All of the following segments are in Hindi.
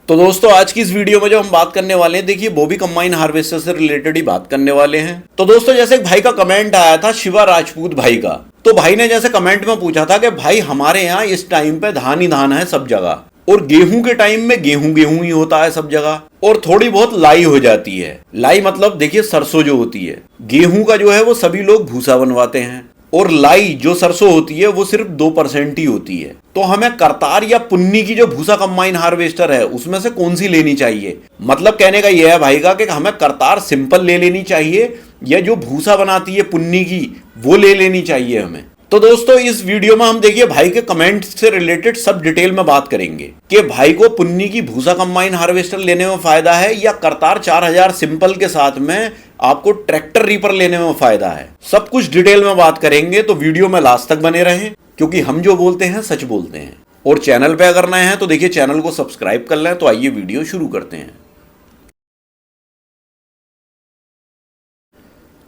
तो दोस्तों आज की इस वीडियो में जो हम बात करने वाले हैं, देखिए वो भी कंबाइन हार्वेस्टर से रिलेटेड ही बात करने वाले हैं। तो दोस्तों जैसे एक भाई का कमेंट आया था, शिवा राजपूत भाई का, तो भाई ने जैसे कमेंट में पूछा था कि भाई हमारे यहाँ इस टाइम पे धान ही धान है सब जगह, और गेहूं के टाइम में गेहूं गेहूं ही होता है सब जगह, और थोड़ी बहुत लाई हो जाती है। लाई मतलब देखिए सरसों जो होती है, गेहूं का जो है वो सभी लोग भूसा बनवाते हैं, और लाई जो सरसों होती है वो सिर्फ 2% ही होती है। तो हमें करतार या पुन्नी की जो भूसा कंबाइन हार्वेस्टर है उसमें से कौन सी लेनी चाहिए? मतलब कहने का यह है भाई का कि हमें करतार सिंपल ले लेनी चाहिए या जो भूसा बनाती है पुन्नी की वो ले लेनी चाहिए हमें। तो दोस्तों इस वीडियो में हम देखिए भाई के कमेंट से रिलेटेड सब डिटेल में बात करेंगे कि भाई को पुन्नी की भूसा कंबाइन हार्वेस्टर लेने में फायदा है या करतार 4000 सिंपल के साथ में आपको ट्रैक्टर रीपर लेने में फायदा है। सब कुछ डिटेल में बात करेंगे, तो वीडियो में लास्ट तक बने रहें, क्योंकि हम जो बोलते हैं सच बोलते हैं। और चैनल पे अगर नए हैं तो देखिए चैनल को सब्सक्राइब कर लें। तो आइए वीडियो शुरू करते हैं।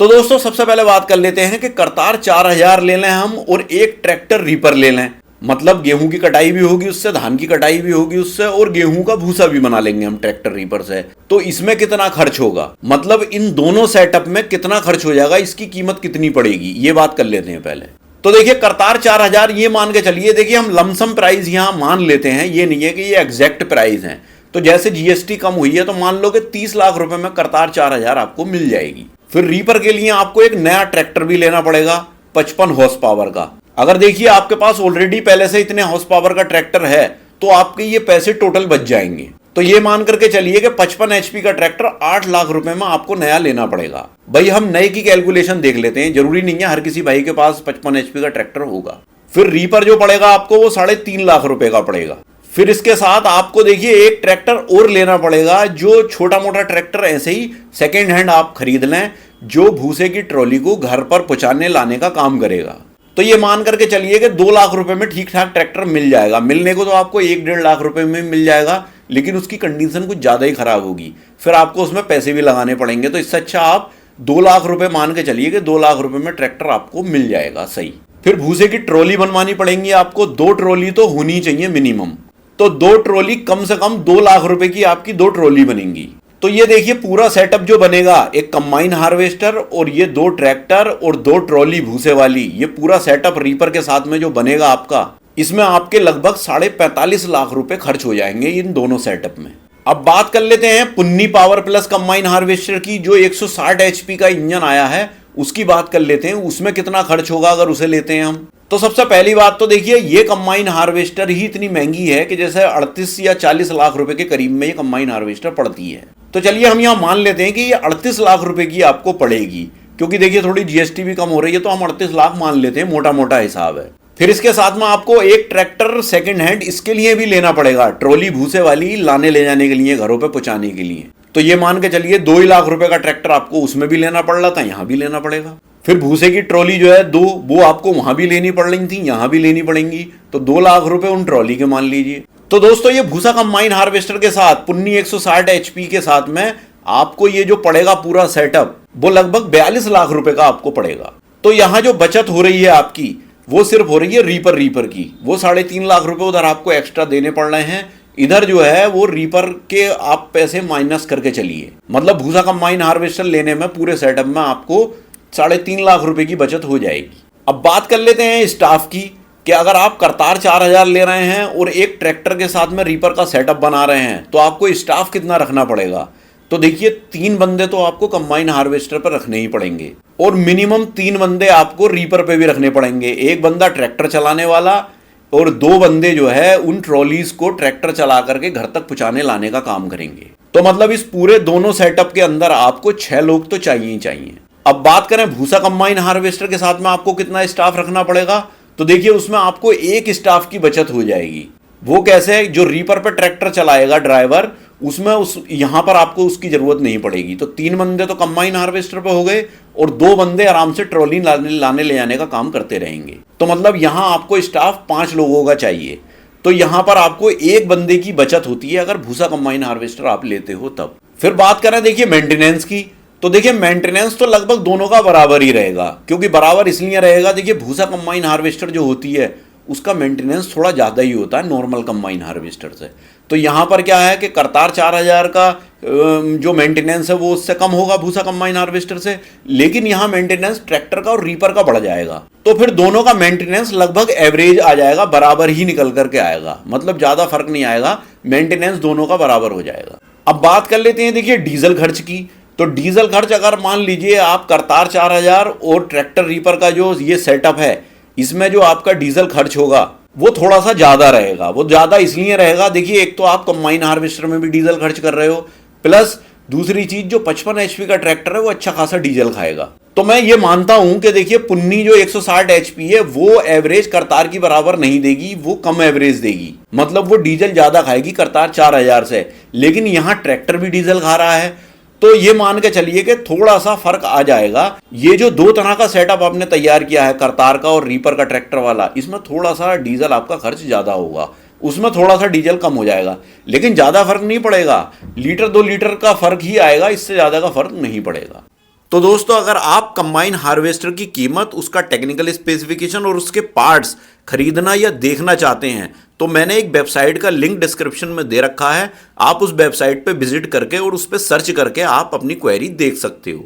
तो दोस्तों सबसे पहले बात कर लेते हैं कि करतार 4000 ले लें हम और एक ट्रैक्टर रीपर ले लें, मतलब गेहूं की कटाई भी होगी उससे, धान की कटाई भी होगी उससे, और गेहूं का भूसा भी बना लेंगे हम ट्रैक्टर रीपर से। तो इसमें कितना खर्च होगा, मतलब इन दोनों सेटअप में कितना खर्च हो जाएगा, इसकी कीमत कितनी पड़ेगी, ये बात कर लेते हैं पहले। तो देखिए करतार 4000 ये मान के चलिए, देखिए हम लमसम प्राइस यहां मान लेते हैं, ये नहीं है कि ये एग्जैक्ट प्राइस है। तो जैसे जीएसटी कम हुई है तो मान लो कि 30 लाख रुपए में करतार 4000 आपको मिल जाएगी। फिर रीपर के लिए आपको एक नया ट्रैक्टर भी लेना पड़ेगा 55 हॉर्स पावर का। अगर देखिए आपके पास ऑलरेडी पहले से इतने हॉर्स पावर का ट्रैक्टर है तो आपके ये पैसे टोटल बच जाएंगे। तो ये मान करके चलिए कि 55 एचपी का ट्रैक्टर 8 लाख रुपए में आपको नया लेना पड़ेगा। भाई हम नए की कैलकुलेशन देख लेते हैं, जरूरी नहीं है हर किसी भाई के पास 55 एचपी का ट्रैक्टर होगा। फिर रीपर जो पड़ेगा आपको वो 3.5 लाख रुपए का पड़ेगा। फिर इसके साथ आपको देखिए एक ट्रैक्टर और लेना पड़ेगा, जो छोटा मोटा ट्रैक्टर ऐसे ही सेकेंड हैंड आप खरीद लें, जो भूसे की ट्रॉली को घर पर पहुंचाने लाने का काम करेगा। तो ये मान करके चलिए कि 2 लाख रुपए में ठीक ठाक ट्रैक्टर मिल जाएगा। मिलने को तो आपको 1-1.5 लाख रुपए में मिल जाएगा, लेकिन उसकी कंडीशन कुछ ज्यादा ही खराब होगी, फिर आपको उसमें पैसे भी लगाने पड़ेंगे। तो इससे अच्छा आप 2 लाख रुपए मान के चलिए कि 2 लाख रुपए में ट्रैक्टर आपको मिल जाएगा सही। फिर भूसे की ट्रॉली बनवानी पड़ेंगी आपको, 2 ट्रॉली तो होनी चाहिए मिनिमम। तो 2 ट्रॉली कम से कम 2 लाख रुपए की आपकी 2 ट्रॉली बनेंगी। तो ये देखिए पूरा सेटअप जो बनेगा, एक कंबाइन हार्वेस्टर और ये 2 ट्रैक्टर और 2 ट्रॉली भूसे वाली, ये पूरा सेटअप रीपर के साथ में जो बनेगा आपका, इसमें आपके लगभग 45.5 लाख रुपए खर्च हो जाएंगे इन दोनों सेटअप में। अब बात कर लेते हैं Punni power plus combine harvester की, जो 160 एचपी का इंजन आया है उसकी बात कर लेते हैं, उसमें कितना खर्च होगा अगर उसे लेते हैं हम। तो सबसे पहली बात तो देखिए ये कंबाइन हार्वेस्टर ही इतनी महंगी है कि जैसे 38 या 40 लाख रुपए के करीब में ये कंबाइन हार्वेस्टर पड़ती है। तो चलिए हम यहां मान लेते हैं कि ये 38 लाख रुपए की आपको पड़ेगी, क्योंकि देखिए थोड़ी जीएसटी भी कम हो रही है, तो हम 38 लाख मान लेते हैं, मोटा मोटा हिसाब है। फिर इसके साथ में आपको एक ट्रैक्टर सेकंड हैंड इसके लिए भी लेना पड़ेगा, ट्रॉली भूसे वाली लाने ले जाने के लिए, घरों पे पहुंचाने के लिए। तो ये मान के चलिए 2 लाख रुपए का ट्रैक्टर आपको उसमें भी लेना पड़ रहा था, यहां भी लेना पड़ेगा। फिर भूसे की ट्रॉली जो है 2, वो आपको वहां भी लेनी पड़ रही थी, यहां भी लेनी पड़ेंगी। तो 2 लाख रुपए उन ट्रॉली के मान लीजिए। तो दोस्तों ये भूसा कंबाइन हार्वेस्टर के साथ पुन्नी 160 एचपी के साथ में आपको ये जो पड़ेगा पूरा सेटअप, वो लगभग 42 लाख रुपए का आपको पड़ेगा। तो यहां जो बचत हो रही है आपकी, वो सिर्फ हो रही है रीपर की, वो 3.5 लाख रुपए उधर आपको एक्स्ट्रा देने पड़ रहे हैं। इधर जो है वो रीपर के आप पैसे माइनस करके चलिए, मतलब भूसा कंबाइन हार्वेस्टर लेने में पूरे सेटअप में आपको 3.5 लाख रुपए की बचत हो जाएगी। अब बात कर लेते हैं स्टाफ की, कि अगर आप करतार 4000 ले रहे हैं और एक ट्रैक्टर के साथ में रीपर का सेटअप बना रहे हैं, तो आपको स्टाफ कितना रखना पड़ेगा। तो देखिए 3 बंदे तो आपको कंबाइन हार्वेस्टर पर रखने ही पड़ेंगे, और मिनिमम 3 बंदे आपको रीपर पे भी रखने पड़ेंगे। एक बंदा ट्रैक्टर चलाने वाला और 2 बंदे जो है उन ट्रॉलीज को ट्रैक्टर चला करके घर तक पहुंचाने लाने का काम करेंगे। तो मतलब इस पूरे दोनों सेटअप के अंदर आपको 6 लोग तो चाहिए ही चाहिए। अब बात करें भूसा कंबाइन हार्वेस्टर के साथ में आपको कितना स्टाफ रखना पड़ेगा, तो देखिए उसमें आपको एक स्टाफ की बचत हो जाएगी। वो कैसे, जो रीपर पर ट्रैक्टर चलाएगा ड्राइवर, उसमें यहां पर आपको उसकी जरूरत नहीं पड़ेगी। तो 3 बंदे तो कंबाइन हार्वेस्टर पे हो गए और 2 बंदे आराम से ट्रॉली लाने ले जाने का काम करते रहेंगे। तो मतलब यहां आपको स्टाफ 5 लोगों का चाहिए। तो यहां पर आपको एक बंदे की बचत होती है अगर भूसा कंबाइन हार्वेस्टर आप लेते हो तब। फिर बात करें देखिए मेंटेनेंस की, तो देखिए मेंटेनेंस तो लगभग दोनों का बराबर ही रहेगा, क्योंकि बराबर इसलिए रहेगा, देखिए भूसा कंबाइन हार्वेस्टर जो होती है उसका मेंटेनेंस थोड़ा ज़्यादा ही होता है नॉर्मल कंबाइन हार्वेस्टर से। तो यहाँ पर क्या है कि करतार 4000 का जो मेंटेनेंस है वो उससे कम होगा भूसा कंबाइन हार्वेस्टर से, लेकिन यहाँ मेंटेनेंस ट्रैक्टर का और रीपर का बढ़ जाएगा। तो फिर दोनों का मेंटेनेंस लगभग एवरेज आ जाएगा, बराबर ही निकल करके आएगा, मतलब ज़्यादा फर्क नहीं आएगा, मेंटेनेंस दोनों का बराबर हो जाएगा। अब बात कर लेते हैं देखिए डीजल खर्च की। तो डीजल खर्च अगर मान लीजिए आप करतार 4000 और ट्रैक्टर रीपर का जो ये सेटअप है, इसमें जो आपका डीजल खर्च होगा वो थोड़ा सा ज़्यादा रहेगा। वो ज़्यादा इसलिए रहेगा, देखिए एक तो आप कंबाइन हार्वेस्टर में भी डीजल खर्च कर रहे हो, प्लस दूसरी चीज़ जो 55 HP का ट्रैक्टर है वो अच्छा खासा डीजल खाएगा। तो मैं ये मानता हूं कि देखिए पुन्नी जो 160 HP है वो एवरेज करतार की बराबर नहीं देगी, वो कम एवरेज देगी, मतलब वो डीजल ज़्यादा खाएगी करतार 4000 से। लेकिन यहाँ ट्रैक्टर भी डीजल खा रहा है, तो ये मान के चलिए कि थोड़ा सा फर्क आ जाएगा। ये जो दो तरह का सेटअप आपने तैयार किया है, करतार का और रीपर का ट्रैक्टर वाला, इसमें थोड़ा सा डीजल आपका खर्च ज़्यादा होगा, उसमें थोड़ा सा डीजल कम हो जाएगा, लेकिन ज़्यादा फर्क नहीं पड़ेगा, लीटर 2 लीटर का फर्क ही आएगा, इससे ज़्यादा का फर्क नहीं पड़ेगा। तो दोस्तों अगर आप कंबाइन हार्वेस्टर की कीमत, उसका टेक्निकल स्पेसिफिकेशन और उसके पार्ट्स खरीदना या देखना चाहते हैं तो मैंने एक वेबसाइट का लिंक डिस्क्रिप्शन में दे रखा है, आप उस वेबसाइट पे विजिट करके और उस पर सर्च करके आप अपनी क्वेरी देख सकते हो।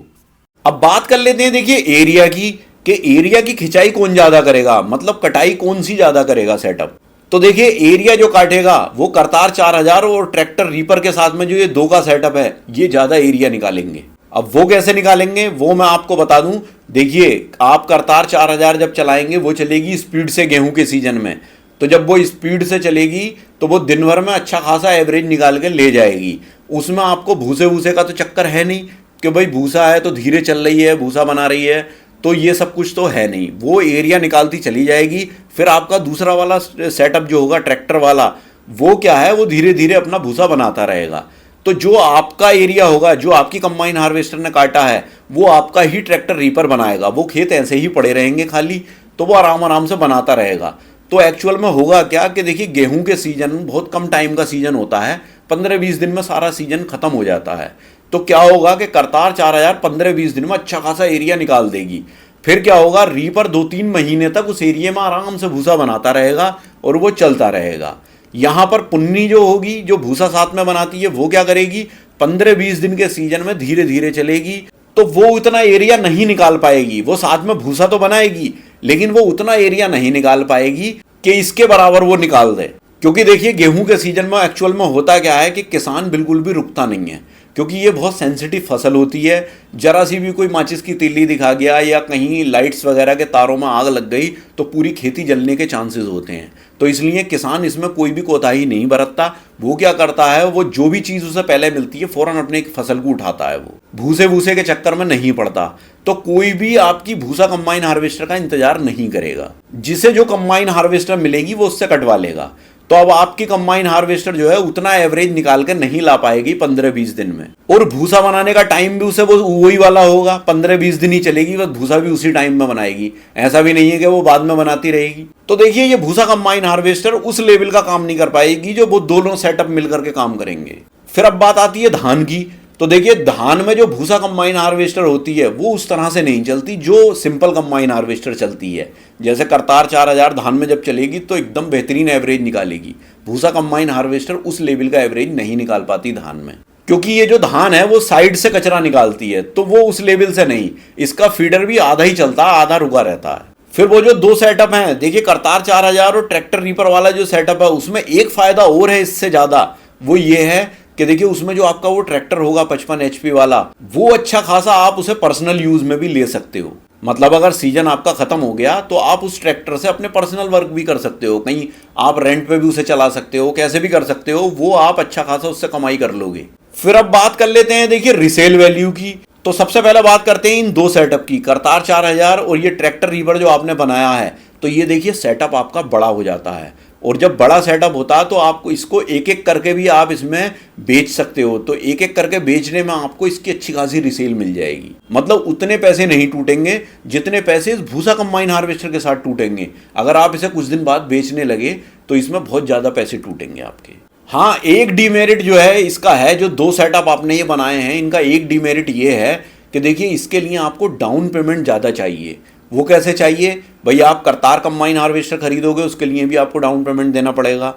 अब बात कर लेते हैं देखिए एरिया की, कि एरिया की खिंचाई कौन ज़्यादा करेगा, मतलब कटाई कौन सी ज़्यादा करेगा सेटअप। तो देखिए एरिया जो काटेगा वो करतार 4000 और ट्रैक्टर रीपर के साथ में जो ये दो का सेटअप है ये ज़्यादा एरिया निकालेंगे। अब वो कैसे निकालेंगे वो मैं आपको बता दूं। देखिए आप करतार 4000 जब चलाएंगे वो चलेगी स्पीड से गेहूं के सीजन में, तो जब वो स्पीड से चलेगी तो वो दिन भर में अच्छा खासा एवरेज निकाल के ले जाएगी। उसमें आपको भूसे भूसे का तो चक्कर है नहीं कि भाई भूसा है तो धीरे चल रही है, भूसा बना रही है, तो ये सब कुछ तो है नहीं, वो एरिया निकालती चली जाएगी। फिर आपका दूसरा वाला सेटअप जो होगा ट्रैक्टर वाला, वो क्या है, वो धीरे धीरे अपना भूसा बनाता रहेगा। तो जो आपका एरिया होगा, जो आपकी कंबाइन हार्वेस्टर ने काटा है, वो आपका ही ट्रैक्टर रीपर बनाएगा। वो खेत ऐसे ही पड़े रहेंगे खाली, तो वो आराम आराम से बनाता रहेगा। तो एक्चुअल में होगा क्या कि देखिए गेहूं के सीजन बहुत कम टाइम का सीजन होता है, 15-20 दिन में सारा सीजन खत्म हो जाता है। तो क्या होगा कि करतार 4000 15-20 दिन में अच्छा खासा एरिया निकाल देगी। फिर क्या होगा, रीपर 2-3 महीने तक उस एरिया में आराम से भूसा बनाता रहेगा और वो चलता रहेगा। यहाँ पर पुन्नी जो होगी, जो भूसा साथ में बनाती है, वो क्या करेगी, 15-20 दिन के सीजन में धीरे धीरे चलेगी, तो वो उतना एरिया नहीं निकाल पाएगी। वो साथ में भूसा तो बनाएगी लेकिन वो उतना एरिया नहीं निकाल पाएगी कि इसके बराबर वो निकाल दे। क्योंकि देखिए गेहूं के सीजन में एक्चुअल में होता क्या है कि किसान बिल्कुल भी रुकता नहीं है, क्योंकि ये बहुत सेंसिटिव फसल होती है। जरा सी भी कोई माचिस की तीली दिखा गया या कहीं लाइट्स वगैरह के तारों में आग लग गई तो पूरी खेती जलने के चांसेस होते हैं। तो इसलिए किसान इसमें कोई भी कोताही नहीं बरतता। वो क्या करता है, वो जो भी चीज़ उसे पहले मिलती है फौरन अपने फसल को उठाता है, वो भूसे भूसे के चक्कर में नहीं पड़ता। तो कोई भी आपकी भूसा कंबाइन हार्वेस्टर का इंतजार नहीं करेगा, जिसे जो कंबाइन हार्वेस्टर मिलेगी वो उससे कटवा लेगा। तो अब आपकी कंबाइन हार्वेस्टर जो है उतना एवरेज निकाल कर नहीं ला पाएगी 15-20 दिन में, और भूसा बनाने का टाइम भी उसे वो वही वाला होगा, 15-20 दिन ही चलेगी, बस भूसा भी उसी टाइम में बनाएगी। ऐसा भी नहीं है कि वो बाद में बनाती रहेगी। तो देखिए ये भूसा कंबाइन हार्वेस्टर उस लेवल का काम नहीं कर पाएगी जो वो दोनों सेटअप मिलकर के काम करेंगे। फिर अब बात आती है धान की। तो देखिए धान में जो भूसा कंबाइन हार्वेस्टर होती है वो उस तरह से नहीं चलती जो सिंपल कंबाइन हार्वेस्टर चलती है। जैसे करतार 4000 धान में जब चलेगी तो एकदम बेहतरीन एवरेज निकालेगी, भूसा कंबाइन हार्वेस्टर उस लेवल का एवरेज नहीं निकाल पाती धान में, क्योंकि ये जो धान है वो साइड से कचरा निकालती है, तो वो उस लेवल से नहीं। इसका फीडर भी आधा ही चलता है, आधा रुका रहता है। फिर वो जो दो सेटअप हैं, देखिए करतार 4000 और ट्रैक्टर रीपर वाला जो सेटअप है उसमें एक फायदा और है इससे ज्यादा, वो ये है कि देखिए उसमें जो आपका वो ट्रैक्टर होगा 55 HP वाला, वो अच्छा खासा आप उसे पर्सनल यूज में भी ले सकते हो। मतलब अगर सीजन आपका खत्म हो गया तो आप उस ट्रैक्टर से अपने पर्सनल वर्क भी कर सकते हो, कहीं आप रेंट पे भी उसे चला सकते हो, कैसे भी कर सकते हो, वो आप अच्छा खासा उससे कमाई कर लोगे। फिर अब बात कर लेते हैं देखिए रिसेल वैल्यू की। तो सबसे पहले बात करते हैं इन दो सेटअप की, करतार 4000 और ये ट्रैक्टर रीपर जो आपने बनाया है। तो ये देखिए सेटअप आपका बड़ा हो जाता है, और जब बड़ा सेटअप होता है तो आपको इसको एक एक करके भी आप इसमें बेच सकते हो। तो एक एक करके बेचने में आपको इसकी अच्छी खासी रिसेल मिल जाएगी। मतलब उतने पैसे नहीं टूटेंगे जितने पैसे इस भूसा कंबाइन हार्वेस्टर के साथ टूटेंगे। अगर आप इसे कुछ दिन बाद बेचने लगे तो इसमें बहुत ज़्यादा पैसे टूटेंगे आपके। हाँ, एक डीमेरिट जो है इसका है, जो दो सेटअप आपने ये बनाए हैं इनका एक डीमेरिट ये है कि देखिए इसके लिए आपको डाउन पेमेंट ज़्यादा चाहिए। वो कैसे चाहिए भाई? आप करतार कंबाइन हार्वेस्टर खरीदोगे उसके लिए भी आपको डाउन पेमेंट देना पड़ेगा।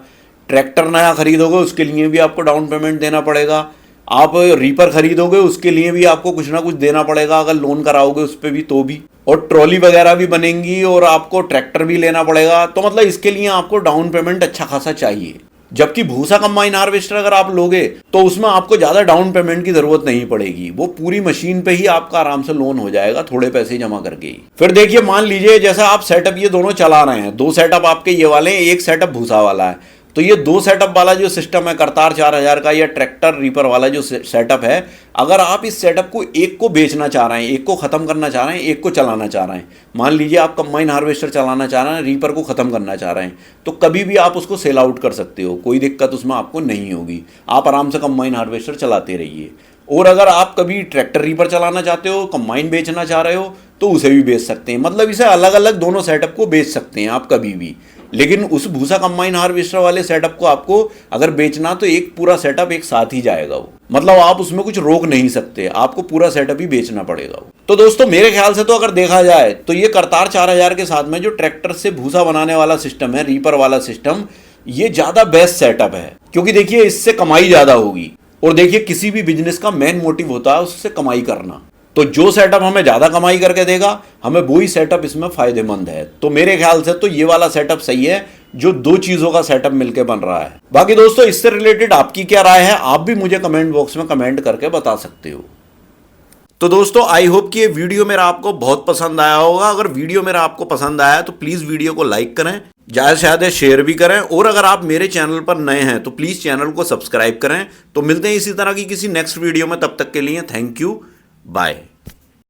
ट्रैक्टर नया खरीदोगे उसके लिए भी आपको डाउन पेमेंट देना पड़ेगा। आप रीपर खरीदोगे उसके लिए भी आपको कुछ ना कुछ देना पड़ेगा, अगर लोन कराओगे उस पर भी तो भी। और ट्रॉली वगैरह भी बनेंगी और आपको ट्रैक्टर भी लेना पड़ेगा। तो मतलब इसके लिए आपको डाउन पेमेंट अच्छा खासा चाहिए। जबकि भूसा कंबाइन हार्वेस्टर अगर आप लोगे तो उसमें आपको ज़्यादा डाउन पेमेंट की ज़रूरत नहीं पड़ेगी, वो पूरी मशीन पे ही आपका आराम से लोन हो जाएगा थोड़े पैसे जमा करके ही। फिर देखिए, मान लीजिए जैसा आप सेटअप ये दोनों चला रहे हैं, 2 सेटअप आपके ये वाले हैं, एक सेटअप भूसा वाला है। तो ये 2 सेटअप वाला जो सिस्टम है करतार 4000 का या ट्रैक्टर रीपर वाला जो सेटअप है, अगर आप इस सेटअप को एक को बेचना चाह रहे हैं, एक को ख़त्म करना चाह रहे हैं, एक को चलाना चाह रहे हैं, मान लीजिए आप कंबाइन हार्वेस्टर चलाना चाह रहे हैं, रीपर को ख़त्म करना चाह रहे हैं, तो कभी भी आप उसको सेल आउट कर सकते हो, कोई दिक्कत उसमें आपको नहीं होगी। आप आराम से कंबाइन हार्वेस्टर चलाते रहिए। और अगर आप कभी ट्रैक्टर रीपर चलाना चाहते हो, कंबाइन बेचना चाह रहे हो, तो उसे भी बेच सकते हैं। मतलब इसे अलग अलग दोनों सेटअप को बेच सकते हैं आप कभी भी। लेकिन उस भूसा कंबाइन हार्वेस्टर वाले सेटअप को आपको अगर बेचना तो एक पूरा सेटअप एक साथ ही जाएगा वो, मतलब आप उसमें कुछ रोक नहीं सकते, आपको पूरा सेटअप ही बेचना पड़ेगा वो। तो दोस्तों मेरे ख्याल से तो अगर देखा जाए तो ये करतार 4000 के साथ में जो ट्रैक्टर से भूसा बनाने वाला सिस्टम है, रीपर वाला सिस्टम, ये ज्यादा बेस्ट सेटअप है। क्योंकि देखिए इससे कमाई ज्यादा होगी। और देखिए किसी भी बिजनेस का मेन मोटिव होता है उससे कमाई करना। तो जो सेटअप हमें ज़्यादा कमाई करके देगा, हमें वही सेटअप इसमें फ़ायदेमंद है। तो मेरे ख्याल से तो ये वाला सेटअप सही है जो 2 चीज़ों का सेटअप मिलके बन रहा है। बाकी दोस्तों इससे रिलेटेड आपकी क्या राय है, आप भी मुझे कमेंट बॉक्स में कमेंट करके बता सकते हो। तो दोस्तों आई होप कि ये वीडियो मेरा आपको बहुत पसंद आया होगा। अगर वीडियो मेरा आपको पसंद आया तो प्लीज़ वीडियो को लाइक करें, ज़्यादा से ज़्यादा शेयर भी करें। और अगर आप मेरे चैनल पर नए हैं तो प्लीज़ चैनल को सब्सक्राइब करें। तो मिलते हैं इसी तरह की किसी नेक्स्ट वीडियो में, तब तक के लिए थैंक यू, बाय।